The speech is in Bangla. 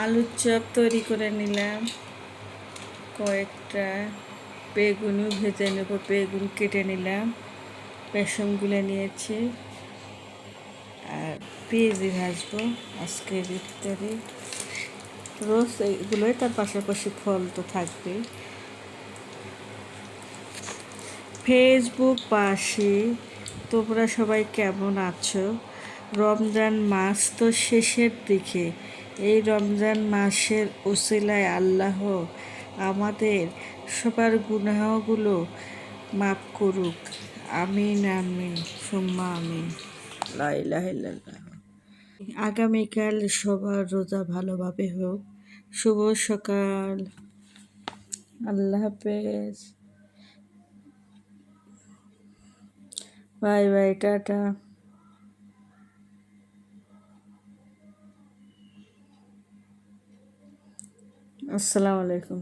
আলুর চপ তৈরি করে নিলাম। কয়েকটা বেগুনও ভেজে নেব। বেগুন কেটে নিলাম, বেসন গুলে নিয়েছি, আর পেঁয়াজি ভাজবো। আজকের ইফতারি রোজ এগুলোই, তার পাশাপাশি ফল তো থাকবেই। ফেসবুক পাশে তোমরা সবাই কেমন আছো? রমজান মাস তো শেষের দিকে। এই রমজান মাসের ওসিলায় আল্লাহ আমাদের সবার গুনাহগুলো মাফ করুক। আমিন আমিন সুম্মা আমিন। লা ইলাহা ইল্লাল্লাহ। আগামীকাল সবার রোজা ভালোভাবে হোক। শুভ সকাল। আল্লাহ হাফেজ। Bye bye, tata. আসসালামু আলাইকুম।